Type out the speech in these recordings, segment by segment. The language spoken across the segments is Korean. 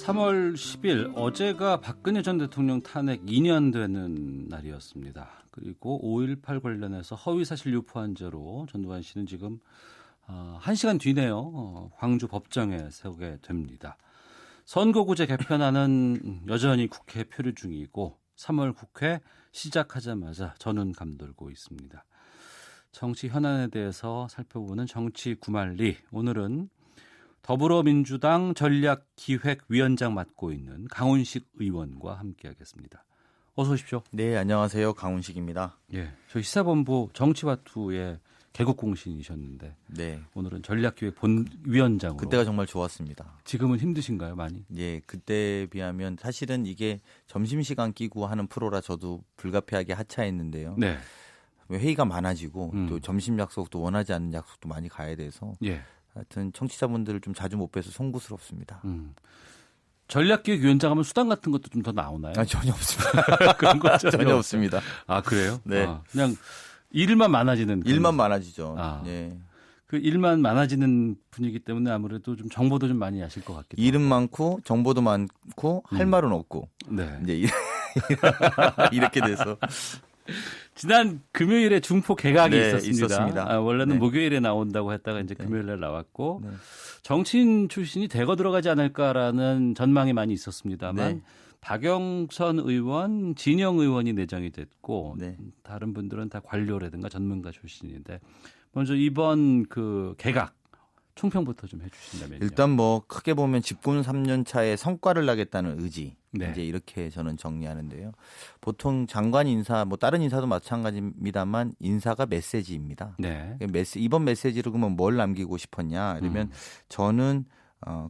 3월 10일 어제가 박근혜 전 대통령 탄핵 2년 되는 날이었습니다. 그리고 5.18 관련해서 허위사실 유포한죄로 전두환 씨는 지금 1시간 뒤네요. 광주 법정에 세우게 됩니다. 선거구제 개편안은 여전히 국회 표류 중이고 3월 국회 시작하자마자 전원 감돌고 있습니다. 정치 현안에 대해서 살펴보는 정치 구말리, 오늘은 더불어민주당 전략기획위원장 맡고 있는 강훈식 의원과 함께하겠습니다. 어서 오십시오. 네, 안녕하세요. 강훈식입니다. 예, 저희 시사본부 정치화투의 개국공신이셨는데 네, 오늘은 전략기획위원장으로. 그때가 정말 좋았습니다. 지금은 힘드신가요, 많이? 예, 그때에 비하면 사실은 이게 점심시간 끼고 하는 프로라 저도 불가피하게 하차했는데요. 네. 회의가 많아지고 또 점심 약속도 원하지 않는 약속도 많이 가야 돼서 예. 하여튼 청취자분들을 좀 자주 못 뵈서 송구스럽습니다. 전략기획위원장 하면 수당 같은 것도 좀 더 나오나요? 전혀 없습니다. 그런 거 전혀 없습니다. 아, 그래요? 네. 그냥 일만 많아지는. 일만 많아지죠. 예. 그 일만 많아지는 분위기 때문에 아무래도 좀 정보도 좀 많이 아실 것 같기도 하고. 일은 많고 정보도 많고 할 말은 없고. 네. 이제 이렇게 돼서. 지난 금요일에 중포 개각이 있었습니다. 원래는 네. 목요일에 나온다고 했다가 이제 금요일에 나왔고 네. 정치인 출신이 대거 들어가지 않을까라는 전망이 많이 있었습니다만 네. 박영선 의원, 진영 의원이 내정이 됐고 네. 다른 분들은 다 관료라든가 전문가 출신인데 먼저 이번 그 개각 총평부터 좀 해주신다면요. 일단 뭐 크게 보면 집권 3년 차에 성과를 내겠다는 의지. 네. 이제 이렇게 저는 정리하는데요. 보통 장관 인사, 뭐 다른 인사도 마찬가지입니다만 인사가 메시지입니다. 네. 이번 메시지로 그러면 뭘 남기고 싶었냐? 이러면 저는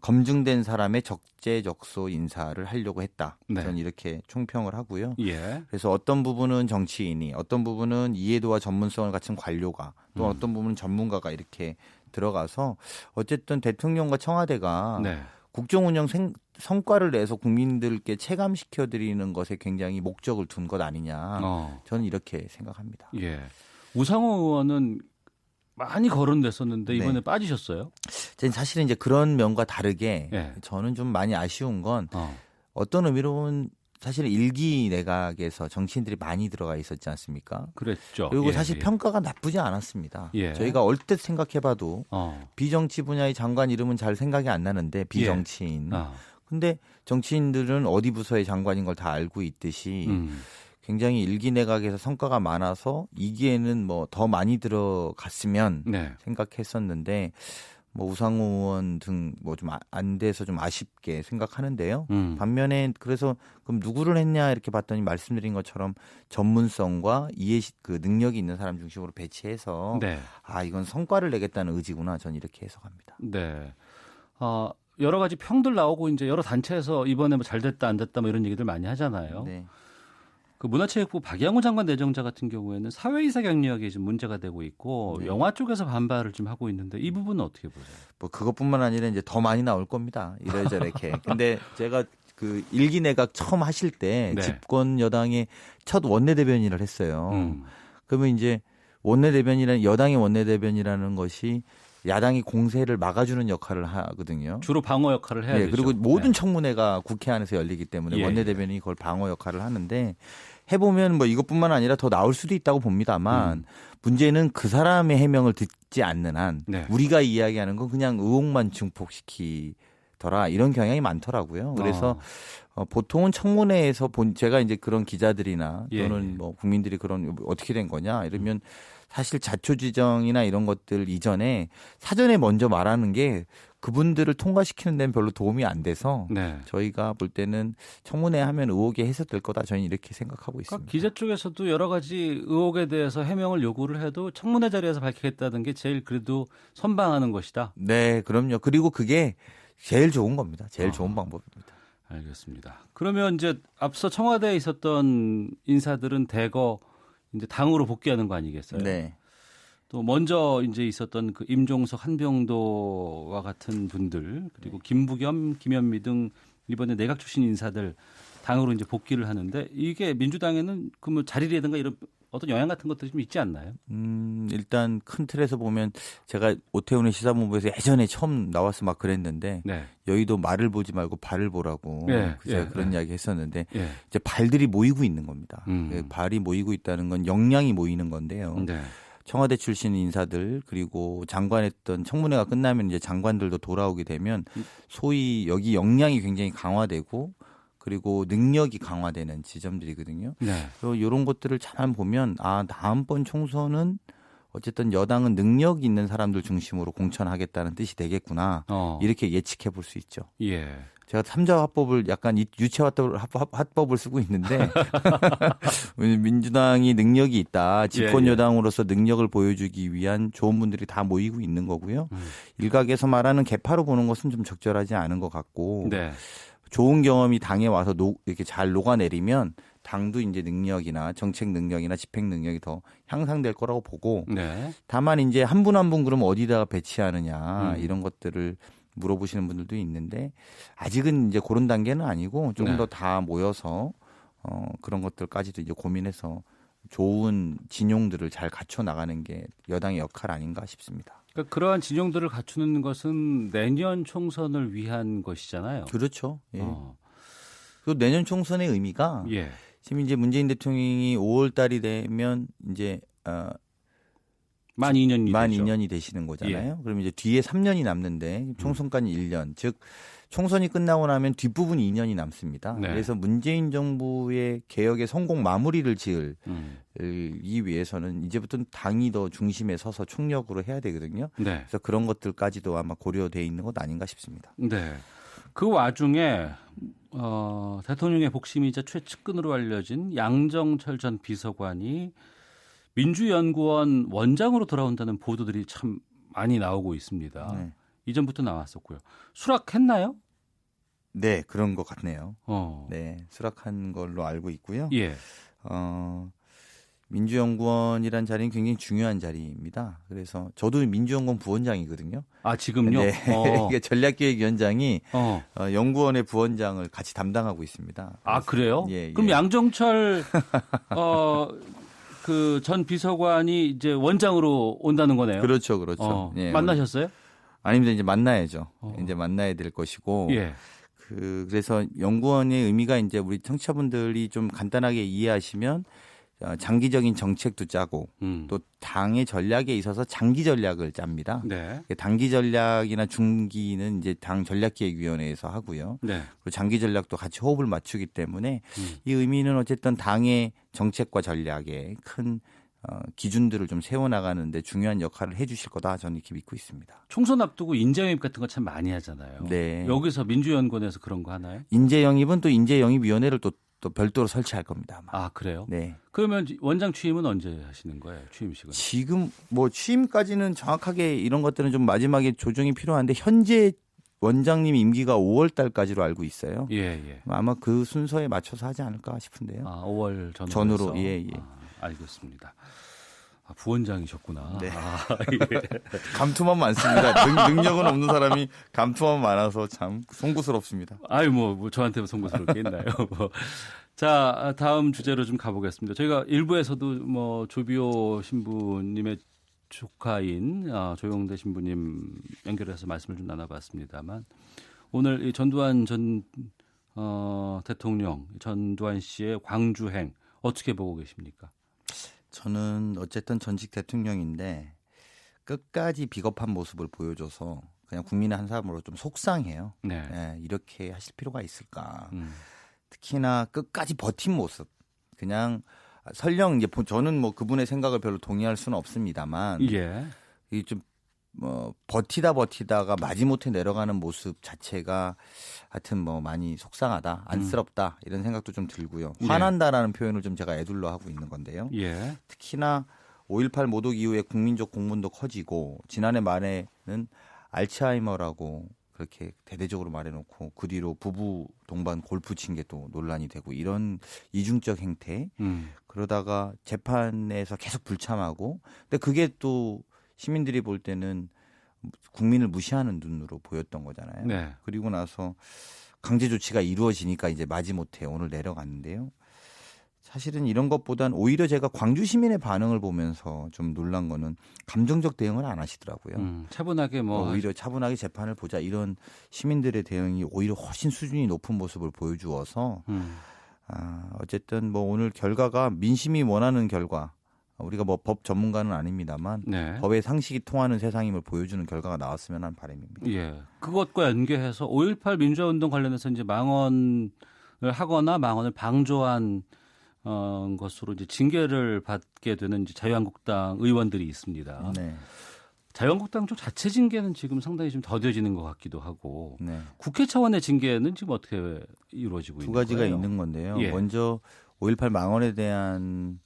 검증된 사람의 적재적소 인사를 하려고 했다. 네. 저는 이렇게 총평을 하고요. 예. 그래서 어떤 부분은 정치인이, 어떤 부분은 이해도와 전문성을 갖춘 관료가, 또 어떤 부분은 전문가가 이렇게 들어가서 어쨌든 대통령과 청와대가 네. 국정운영 성과를 내서 국민들께 체감시켜드리는 것에 굉장히 목적을 둔 것 아니냐. 저는 이렇게 생각합니다. 예. 우상호 의원은 많이 거론됐었는데 이번에 네. 빠지셨어요? 저는 사실은 이제 그런 면과 다르게 네. 저는 좀 많이 아쉬운 건 어떤 의미로 보면 사실은 일기 내각에서 정치인들이 많이 들어가 있었지 않습니까? 그랬죠. 그리고 예, 사실 예. 평가가 나쁘지 않았습니다. 예. 저희가 얼뜻 생각해봐도 비정치 분야의 장관 이름은 잘 생각이 안 나는데 비정치인. 근데 정치인들은 어디 부서의 장관인 걸 다 알고 있듯이 굉장히 일기 내각에서 성과가 많아서 2기에는 뭐 더 많이 들어갔으면 네. 생각했었는데 뭐 우상호 의원 등 뭐 좀 안 돼서 좀 아쉽게 생각하는데요. 반면에 그래서 그럼 누구를 했냐 이렇게 봤더니 말씀드린 것처럼 전문성과 그 능력이 있는 사람 중심으로 배치해서 네. 이건 성과를 내겠다는 의지구나. 저는 이렇게 해석합니다. 네. 여러 가지 평들 나오고 이제 여러 단체에서 이번에 뭐 잘 됐다 안 됐다 뭐 이런 얘기들 많이 하잖아요. 네. 그 문화체육부 박양호 장관 내정자 같은 경우에는 사회이사 경력이 좀 문제가 되고 있고 네. 영화 쪽에서 반발을 좀 하고 있는데 이 부분은 어떻게 보세요? 뭐 그것뿐만 아니라 이제 더 많이 나올 겁니다. 이래저래게. 근데 제가 그 일기 내각 처음 하실 때 네. 집권 여당의 첫 원내대변인을 했어요. 그러면 이제 여당의 원내대변이라는 것이 야당이 공세를 막아주는 역할을 하거든요. 주로 방어 역할을 해야 되죠. 그리고 모든 청문회가 국회 안에서 열리기 때문에 원내대변인이 그걸 방어 역할을 하는데 해보면 뭐 이것뿐만 아니라 더 나올 수도 있다고 봅니다만 문제는 그 사람의 해명을 듣지 않는 한 우리가 이야기하는 건 그냥 의혹만 증폭시키더라 이런 경향이 많더라고요. 그래서 보통은 청문회에서 제가 이제 그런 기자들이나 또는 뭐 국민들이 그런 어떻게 된 거냐 이러면 사실 자초지정이나 이런 것들 이전에 사전에 먼저 말하는 게 그분들을 통과시키는 데는 별로 도움이 안 돼서 저희가 볼 때는 청문회 하면 의혹이 해소될 거다 저희는 이렇게 생각하고 있습니다. 기자 쪽에서도 여러 가지 의혹에 대해서 해명을 요구를 해도 청문회 자리에서 밝히겠다는 게 제일 그래도 선방하는 것이다. 네, 그럼요. 그리고 그게 제일 좋은 겁니다. 제일 좋은 방법입니다. 알겠습니다. 그러면 이제 앞서 청와대에 있었던 인사들은 대거 이제 당으로 복귀하는 거 아니겠어요? 네. 또 먼저 이제 있었던 그 임종석, 한병도와 같은 분들 그리고 김부겸, 김현미 등 이번에 내각 출신 인사들 당으로 이제 복귀를 하는데 이게 민주당에는 그 뭐 자리라든가 이런 어떤 영향 같은 것들이 좀 있지 않나요? 일단 큰 틀에서 보면 제가 오태훈의 시사본부에서 예전에 처음 나와서 막 그랬는데 네. 여의도 말을 보지 말고 발을 보라고 예, 제가 예, 그런 예. 이야기 했었는데 예. 이제 발들이 모이고 있는 겁니다. 음. 발이 모이고 있다는 건 역량이 모이는 건데요. 네. 청와대 출신 인사들 그리고 장관했던 청문회가 끝나면 이제 장관들도 돌아오게 되면 소위 여기 역량이 굉장히 강화되고 그리고 능력이 강화되는 지점들이거든요. 네. 그래서 이런 것들을 잘 보면 다음번 총선은 어쨌든 여당은 능력 있는 사람들 중심으로 공천하겠다는 뜻이 되겠구나. 이렇게 예측해 볼 수 있죠. 예. 제가 삼자 화법을 약간 유체 화법을 쓰고 있는데 민주당이 능력이 있다. 집권 여당으로서 능력을 보여주기 위한 좋은 분들이 다 모이고 있는 거고요. 일각에서 말하는 개파로 보는 것은 좀 적절하지 않은 것 같고 네. 좋은 경험이 당에 와서 이렇게 잘 녹아내리면 당도 이제 능력이나 정책 능력이나 집행 능력이 더 향상될 거라고 보고 네. 다만 이제 한 분 한 분 그러면 어디다가 배치하느냐 이런 것들을 물어보시는 분들도 있는데 아직은 이제 그런 단계는 아니고 조금 더 다 모여서 그런 것들까지도 이제 고민해서 좋은 진용들을 잘 갖춰 나가는 게 여당의 역할 아닌가 싶습니다. 그러니까 그러한 진영들을 갖추는 것은 내년 총선을 위한 것이잖아요. 그렇죠. 예. 그리고 내년 총선의 의미가 지금 이제 문재인 대통령이 5월 달이 되면 이제 만 2년이 되시는 거잖아요. 그럼 이제 뒤에 3년이 남는데 총선까지 1년. 즉 총선이 끝나고 나면 뒷부분이 2년이 남습니다. 네. 그래서 문재인 정부의 개혁의 성공 마무리를 지을 이 위해서는 이제부터는 당이 더 중심에 서서 총력으로 해야 되거든요. 네. 그래서 그런 것들까지도 아마 고려되어 있는 것 아닌가 싶습니다. 네. 그 와중에 대통령의 복심이자 최측근으로 알려진 양정철 전 비서관이 민주연구원 원장으로 돌아온다는 보도들이 참 많이 나오고 있습니다. 네. 이전부터 나왔었고요. 수락했나요? 네, 그런 것 같네요. 어. 네, 수락한 걸로 알고 있고요. 예. 민주연구원이란 자리는 굉장히 중요한 자리입니다. 그래서 저도 민주연구원 부원장이거든요. 아, 지금요? 네. 이게 전략기획위원장이 연구원의 부원장을 같이 담당하고 있습니다. 아, 그래요? 예, 그럼 예. 양정철 그 전 비서관이 이제 원장으로 온다는 거네요. 그렇죠, 그렇죠. 예. 만나셨어요? 아닙니다. 이제 만나야죠. 이제 만나야 될 것이고. 예. 그래서 연구원의 의미가 이제 우리 청취자분들이 좀 간단하게 이해하시면 장기적인 정책도 짜고 또 당의 전략에 있어서 장기 전략을 짭니다. 네. 단기 전략이나 중기는 이제 당 전략기획위원회에서 하고요. 네. 그리고 장기 전략도 같이 호흡을 맞추기 때문에 이 의미는 어쨌든 당의 정책과 전략에 큰 기준들을 좀 세워나가는데 중요한 역할을 해주실 거다 저는 이렇게 믿고 있습니다. 총선 앞두고 인재영입 같은 거 참 많이 하잖아요. 네. 여기서 민주연구원에서 그런 거 하나요? 인재영입은 또 인재영입위원회를 또 별도로 설치할 겁니다. 아마. 아, 그래요? 네. 그러면 원장 취임은 언제 하시는 거예요? 취임식은? 지금 뭐 취임까지는 정확하게 이런 것들은 좀 마지막에 조정이 필요한데 현재 원장님 임기가 5월 달까지로 알고 있어요. 예. 아마 그 순서에 맞춰서 하지 않을까 싶은데요. 아, 5월 전후로. 예. 알겠습니다. 아, 부원장이셨구나. 네. 예. 감투만 많습니다. 능력은 없는 사람이 감투만 많아서 참 송구스럽습니다. 아유, 뭐 저한테 송구스럽게 있나요? 자, 다음 주제로 좀 가보겠습니다. 저희가 일부에서도 뭐 조비오 신부님의 조카인 조영대 신부님 연결해서 말씀을 좀 나눠봤습니다만 오늘 이 전두환 전 대통령, 전두환 씨의 광주행 어떻게 보고 계십니까? 저는 어쨌든 전직 대통령인데 끝까지 비겁한 모습을 보여줘서 그냥 국민의 한 사람으로 좀 속상해요. 네. 네, 이렇게 하실 필요가 있을까. 특히나 끝까지 버틴 모습. 그냥 설령 이제 저는 뭐 그분의 생각을 별로 동의할 수는 없습니다만 예. 이 좀 버티다가 마지못해 내려가는 모습 자체가 하여튼 뭐 많이 속상하다, 안쓰럽다 이런 생각도 좀 들고요. 화난다라는 표현을 좀 제가 애둘러 하고 있는 건데요. 예. 특히나 5.18 모독 이후에 국민적 공분도 커지고 지난해 말에는 알츠하이머라고 그렇게 대대적으로 말해놓고 그 뒤로 부부 동반 골프 친 게 또 논란이 되고 이런 이중적 행태 그러다가 재판에서 계속 불참하고 근데 그게 또 시민들이 볼 때는 국민을 무시하는 눈으로 보였던 거잖아요. 네. 그리고 나서 강제 조치가 이루어지니까 이제 마지못해 오늘 내려갔는데요. 사실은 이런 것보단 오히려 제가 광주 시민의 반응을 보면서 좀 놀란 거는 감정적 대응을 안 하시더라고요. 차분하게 오히려 차분하게 재판을 보자 이런 시민들의 대응이 오히려 훨씬 수준이 높은 모습을 보여주어서 어쨌든 뭐 오늘 결과가 민심이 원하는 결과 우리가 뭐 법 전문가는 아닙니다만 네. 법의 상식이 통하는 세상임을 보여주는 결과가 나왔으면 하는 바람입니다. 예. 그것과 연계해서 5.18 민주화운동 관련해서 이제 망언을 하거나 망언을 방조한 것으로 이제 징계를 받게 되는 이제 자유한국당 의원들이 있습니다. 네. 자유한국당 쪽 자체 징계는 지금 상당히 좀 더뎌지는 것 같기도 하고 네. 국회 차원의 징계는 지금 어떻게 이루어지고 있는 거예요? 두 가지가 있는 건데요. 예. 먼저 5.18 망언에 대한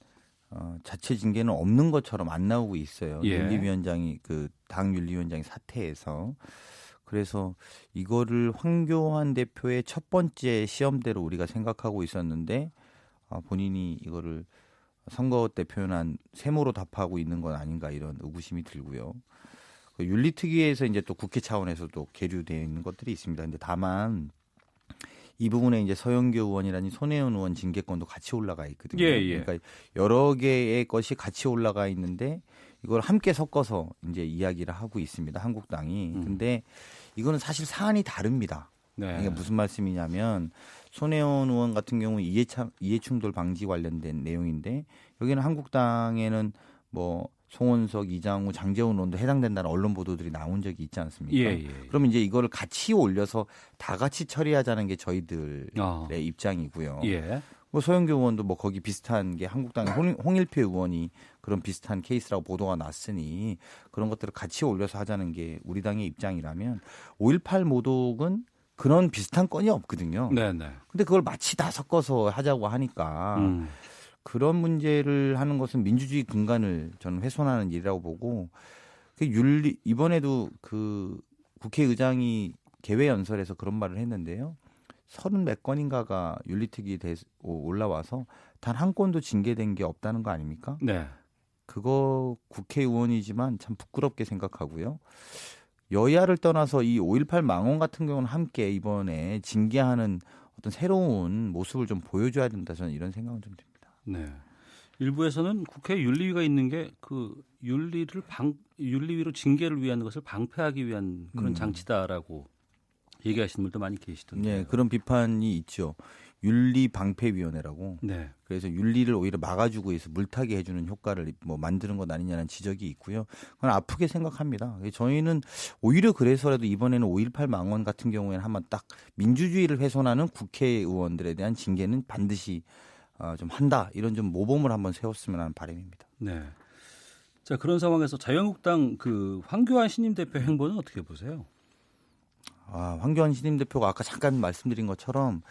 자체 징계는 없는 것처럼 안 나오고 있어요. 예. 윤리위원장이 당 윤리위원장이 사퇴해서 그래서 이거를 황교안 대표의 첫 번째 시험대로 우리가 생각하고 있었는데 본인이 이거를 선거 때 표현한 세모로 답하고 있는 건 아닌가 이런 의구심이 들고요. 윤리특위에서 이제 또 국회 차원에서도 계류되어 있는 것들이 있습니다. 근데 다만 이 부분에 이제 서영교 의원이라니 손혜원 의원 징계권도 같이 올라가 있거든요. 예, 예. 그러니까 여러 개의 것이 같이 올라가 있는데 이걸 함께 섞어서 이제 이야기를 하고 있습니다. 한국당이. 근데 이거는 사실 사안이 다릅니다. 네. 이게 무슨 말씀이냐면 손혜원 의원 같은 경우는 이해충돌 방지 관련된 내용인데 여기는 한국당에는 뭐 송원석, 이장우, 장제원 의원도 해당된다는 언론 보도들이 나온 적이 있지 않습니까? 예, 예. 그럼 이제 이거를 같이 올려서 다 같이 처리하자는 게 저희들의 입장이고요. 예. 뭐 소영교 의원도 뭐 거기 비슷한 게 한국당의 홍일표 의원이 그런 비슷한 케이스라고 보도가 났으니 그런 것들을 같이 올려서 하자는 게 우리 당의 입장이라면 5.18 모독은 그런 비슷한 건이 없거든요. 네네. 근데 그걸 마치 다 섞어서 하자고 하니까 그런 문제를 하는 것은 민주주의 근간을 저는 훼손하는 일이라고 보고 이번에도 그 국회의장이 개회연설에서 그런 말을 했는데요. 30몇 건인가가 윤리특위에 올라와서 단 한 건도 징계된 게 없다는 거 아닙니까? 네. 그거 국회의원이지만 참 부끄럽게 생각하고요. 여야를 떠나서 이 5.18 망언 같은 경우는 함께 이번에 징계하는 어떤 새로운 모습을 좀 보여줘야 된다 저는 이런 생각은 좀 듭니다. 네. 일부에서는 국회 윤리위가 있는 게 그 윤리위로 징계를 위한 것을 방패하기 위한 그런 장치다라고 얘기하시는 분도 많이 계시던데요. 네, 그런 비판이 있죠. 윤리방패위원회라고. 네. 그래서 윤리를 오히려 막아주고 해서 물타기 해주는 효과를 뭐 만드는 것 아니냐는 지적이 있고요. 그건 아프게 생각합니다. 저희는 오히려 그래서라도 이번에는 5.18 망언 같은 경우에는 한번 딱 민주주의를 훼손하는 국회의원들에 대한 징계는 반드시 좀 한다. 이런 좀 모범을 한번 세웠으면 하는 바람입니다. 네. 자, 그런 상황에서 자유한국당 그 황교안 신임 대표 행보는 어떻게 보세요? 황교안 신임 대표가 아까 잠깐 말씀드린 것처럼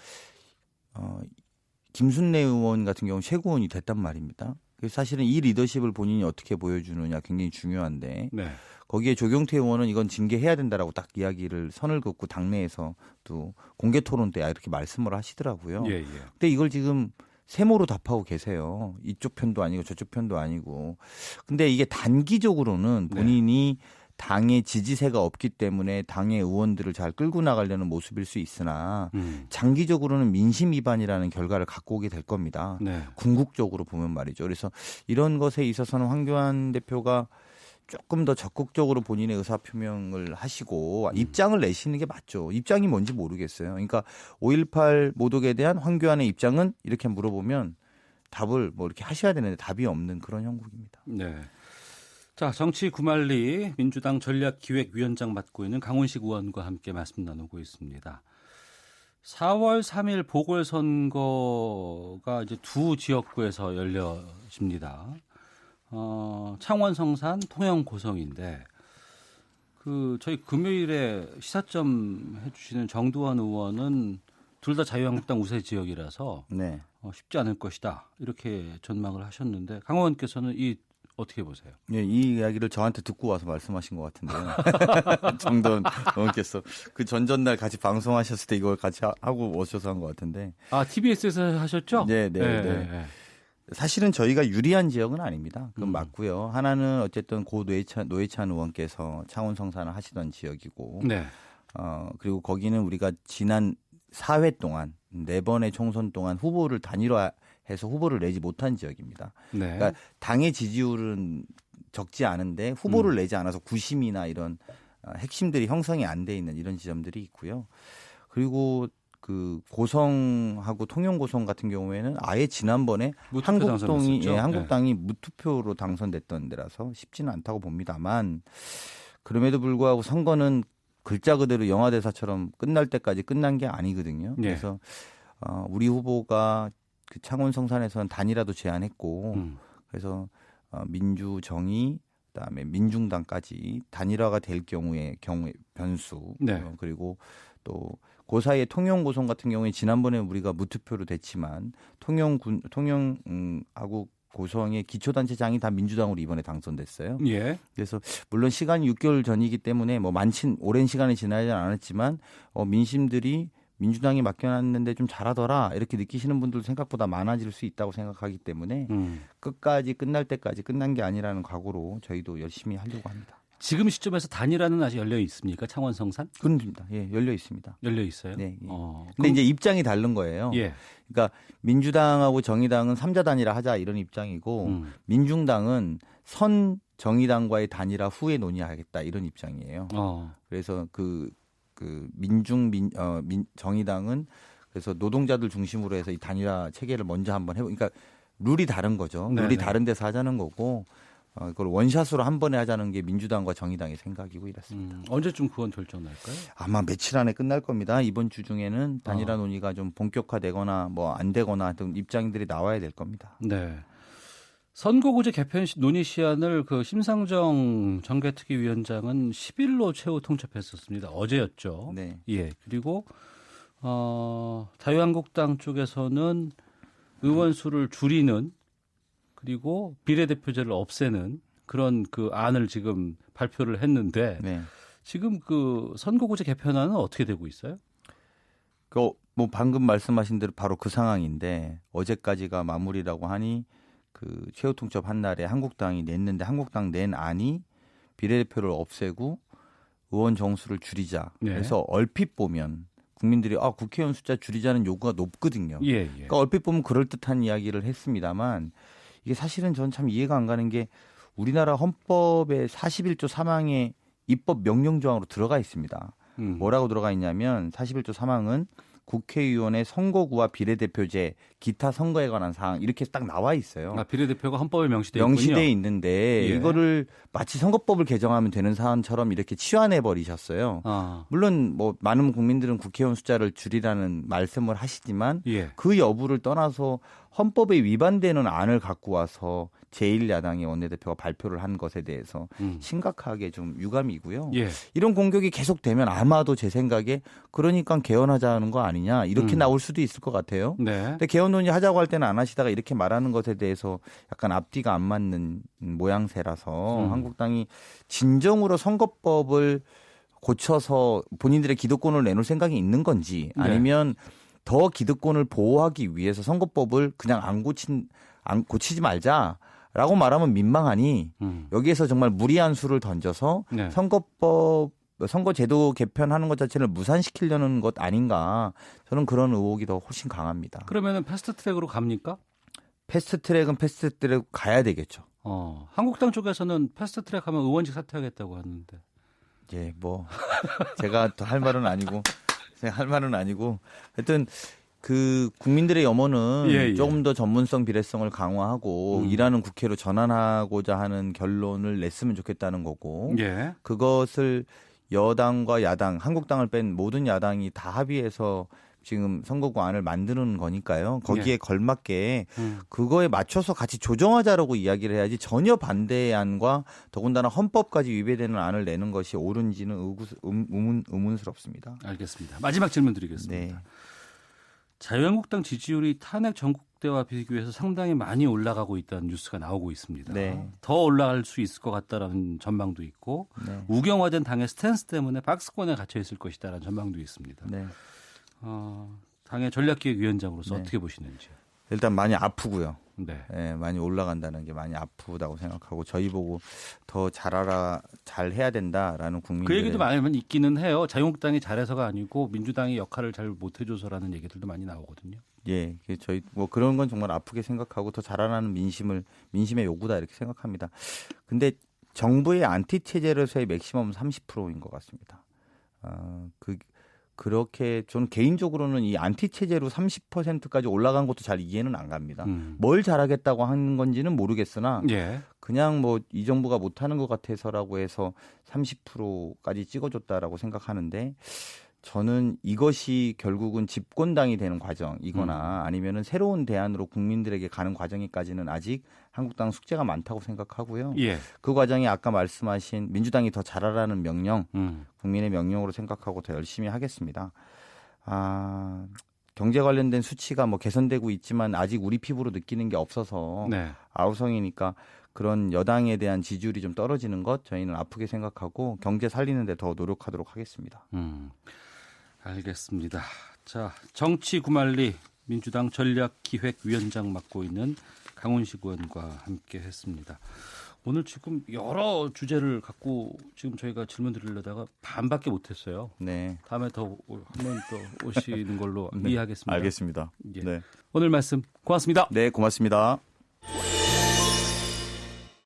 김순례 의원 같은 경우 최고위원이 됐단 말입니다. 그래서 사실은 이 리더십을 본인이 어떻게 보여주느냐 굉장히 중요한데 네. 거기에 조경태 의원은 이건 징계해야 된다라고 딱 이야기를 선을 긋고 당내에서 또 공개 토론 때 이렇게 말씀을 하시더라고요. 예, 예. 근데 이걸 지금 세모로 답하고 계세요. 이쪽 편도 아니고 저쪽 편도 아니고. 근데 이게 단기적으로는 본인이 당의 지지세가 없기 때문에 당의 의원들을 잘 끌고 나가려는 모습일 수 있으나 장기적으로는 민심 위반이라는 결과를 갖고 오게 될 겁니다. 네. 궁극적으로 보면 말이죠. 그래서 이런 것에 있어서는 황교안 대표가 조금 더 적극적으로 본인의 의사표명을 하시고 입장을 내시는 게 맞죠. 입장이 뭔지 모르겠어요. 그러니까 5.18 모독에 대한 황교안의 입장은 이렇게 물어보면 답을 뭐 이렇게 하셔야 되는데 답이 없는 그런 형국입니다. 네. 자, 정치 구말리 민주당 전략기획위원장 맡고 있는 강훈식 의원과 함께 말씀 나누고 있습니다. 4월 3일 보궐선거가 이제 두 지역구에서 열려집니다. 창원, 성산, 통영, 고성인데 저희 금요일에 시사점 해주시는 정두환 의원은 둘 다 자유한국당 우세 지역이라서 네. 쉽지 않을 것이다 이렇게 전망을 하셨는데 강 의원께서는 어떻게 보세요? 네, 이 이야기를 저한테 듣고 와서 말씀하신 것 같은데요. 정돈 의원께서 그 전전날 같이 방송하셨을 때 이걸 같이 하고 오셔서 한 것 같은데. TBS에서 하셨죠? 네. 사실은 저희가 유리한 지역은 아닙니다. 그건 맞고요. 하나는 어쨌든 고 노회찬 의원께서 창원 성산을 하시던 지역이고, 네. 그리고 거기는 우리가 지난 4회 동안 4번의 총선 동안 후보를 단일화 해서 후보를 내지 못한 지역입니다. 네. 그러니까 당의 지지율은 적지 않은데 후보를 내지 않아서 구심이나 이런 핵심들이 형성이 안 돼 있는 이런 지점들이 있고요. 그리고 그 고성하고 통영고성 같은 경우에는 아예 지난번에 한국당이 무투표로 당선됐던 데라서 쉽지는 않다고 봅니다만 그럼에도 불구하고 선거는 글자 그대로 영화 대사처럼 끝날 때까지 끝난 게 아니거든요. 네. 그래서 우리 후보가 그 창원 성산에서는 단일화도 제안했고 그래서 민주정의 그다음에 민중당까지 단일화가 될 경우에 변수 네. 그리고 또 그 사이에 통영고성 같은 경우에 지난번에 우리가 무투표로 됐지만 통영하고 고성의 기초단체장이 다 민주당으로 이번에 당선됐어요. 예. 그래서 물론 시간이 6개월 전이기 때문에 뭐 오랜 시간이 지나지 않았지만 민심들이 민주당이 맡겨놨는데 좀 잘하더라 이렇게 느끼시는 분들도 생각보다 많아질 수 있다고 생각하기 때문에 끝까지 끝날 때까지 끝난 게 아니라는 각오로 저희도 열심히 하려고 합니다. 지금 시점에서 단일화는 아직 열려 있습니까? 창원 성산? 그렇습니다. 예, 열려 있습니다. 열려 있어요. 네. 예. 근데 근데 이제 입장이 다른 거예요. 예. 그러니까 민주당하고 정의당은 3자 단일화 하자 이런 입장이고 민중당은 선 정의당과의 단일화 후에 논의하겠다 이런 입장이에요. 그래서 정의당은 그래서 노동자들 중심으로 해서 이 단일화 체계를 먼저 한번 그러니까 룰이 다른 거죠. 네네. 룰이 다른 데서 하자는 거고 그걸 원샷으로 한 번에 하자는 게 민주당과 정의당의 생각이고 이렇습니다. 언제쯤 그건 결정 날까요? 아마 며칠 안에 끝날 겁니다. 이번 주 중에는 단일화 논의가 좀 본격화되거나 뭐 안 되거나 등 입장들이 나와야 될 겁니다. 네. 선거구제 개편 논의 시한을 그 심상정 정개특위위원장은 10일로 최후 통첩했었습니다. 어제였죠. 네. 예. 그리고 자유한국당 쪽에서는 의원 수를 줄이는 그리고 비례대표제를 없애는 그런 그 안을 지금 발표를 했는데 네. 지금 그 선거구제 개편안은 어떻게 되고 있어요? 뭐 방금 말씀하신 대로 바로 그 상황인데 어제까지가 마무리라고 하니 그 최후 통첩 한 날에 한국당이 냈는데 한국당 낸 안이 비례대표를 없애고 의원 정수를 줄이자. 네. 그래서 얼핏 보면 국민들이 국회의원 숫자 줄이자는 요구가 높거든요. 예. 그러니까 얼핏 보면 그럴듯한 이야기를 했습니다만 이게 사실은 전 참 이해가 안 가는 게 우리나라 헌법의 41조 3항에 입법 명령 조항으로 들어가 있습니다. 뭐라고 들어가 있냐면 41조 3항은 국회의원의 선거구와 비례대표제, 기타 선거에 관한 사항 이렇게 딱 나와 있어요. 비례대표가 헌법에 명시되어 있군요. 있는데 예. 이거를 마치 선거법을 개정하면 되는 사안처럼 이렇게 치환해 버리셨어요. 물론 뭐 많은 국민들은 국회의원 숫자를 줄이라는 말씀을 하시지만 예. 그 여부를 떠나서 헌법에 위반되는 안을 갖고 와서 제1야당의 원내대표가 발표를 한 것에 대해서 심각하게 좀 유감이고요. 예. 이런 공격이 계속되면 아마도 제 생각에 그러니까 개헌하자는 거 아니냐 이렇게 나올 수도 있을 것 같아요. 네. 근데 개헌 논의 하자고 할 때는 안 하시다가 이렇게 말하는 것에 대해서 약간 앞뒤가 안 맞는 모양새라서 한국당이 진정으로 선거법을 고쳐서 본인들의 기득권을 내놓을 생각이 있는 건지 아니면 더 기득권을 보호하기 위해서 선거법을 그냥 안 고치지 말자라고 말하면 민망하니 여기에서 정말 무리한 수를 던져서 네. 선거제도 개편하는 것 자체를 무산시키려는 것 아닌가 저는 그런 의혹이 더 훨씬 강합니다. 그러면은 패스트트랙으로 갑니까? 패스트트랙은 패스트트랙 가야 되겠죠. 한국당 쪽에서는 패스트트랙하면 의원직 사퇴하겠다고 하는데. 예, 뭐 제가 더 할 말은 아니고 하여튼 그 국민들의 염원은 조금 더 전문성 비례성을 강화하고 일하는 국회로 전환하고자 하는 결론을 냈으면 좋겠다는 거고 그것을 여당과 야당, 한국당을 뺀 모든 야당이 다 합의해서 지금 선거구 안을 만드는 거니까요. 거기에 걸맞게 그거에 맞춰서 같이 조정하자라고 이야기를 해야지 전혀 반대의 안과 더군다나 헌법까지 위배되는 안을 내는 것이 옳은지는 의문스럽습니다. 알겠습니다. 마지막 질문 드리겠습니다. 네. 자유한국당 지지율이 탄핵 전국대와 비교해서 상당히 많이 올라가고 있다는 뉴스가 나오고 있습니다. 네. 더 올라갈 수 있을 것 같다라는 전망도 있고 우경화된 당의 스탠스 때문에 박스권에 갇혀 있을 것이다라는 전망도 있습니다. 네. 당의 전략기획위원장으로서 어떻게 보시는지. 일단 많이 아프고요. 네. 네, 많이 올라간다는 게 많이 아프다고 생각하고 저희 보고 더 잘 해야 된다라는 국민들. 그 얘기도 많이 있기는 해요. 자유한국당이 잘해서가 아니고 민주당이 역할을 잘 못해줘서라는 얘기들도 많이 나오거든요. 예, 저희 뭐 그런 건 정말 아프게 생각하고 더 자라나는 민심의 요구다 이렇게 생각합니다. 근데 정부의 안티 체제로서의 맥시멈은 30%인 것 같습니다. 그렇게 저는 개인적으로는 이 안티 체제로 30%까지 올라간 것도 잘 이해는 안 갑니다. 뭘 잘하겠다고 하는 건지는 모르겠으나 예. 그냥 뭐 이 정부가 못하는 것 같아서라고 해서 30%까지 찍어줬다라고 생각하는데 저는 이것이 결국은 집권당이 되는 과정이거나 아니면은 새로운 대안으로 국민들에게 가는 과정에까지는 아직 한국당 숙제가 많다고 생각하고요. 예. 그 과정이 아까 말씀하신 민주당이 더 잘하라는 명령, 국민의 명령으로 생각하고 더 열심히 하겠습니다. 경제 관련된 수치가 뭐 개선되고 있지만 아직 우리 피부로 느끼는 게 없어서 네. 아우성이니까 그런 여당에 대한 지지율이 좀 떨어지는 것 저희는 아프게 생각하고 경제 살리는 데 더 노력하도록 하겠습니다. 알겠습니다. 자, 정치 구말리 민주당 전략기획위원장 맡고 있는 강훈식 의원과 함께 했습니다. 오늘 지금 여러 주제를 갖고 지금 저희가 질문 드리려다가 반밖에 못했어요. 네. 다음에 한 번 더 오시는 걸로 네. 이해하겠습니다. 알겠습니다. 예. 네. 오늘 말씀 고맙습니다. 네, 고맙습니다.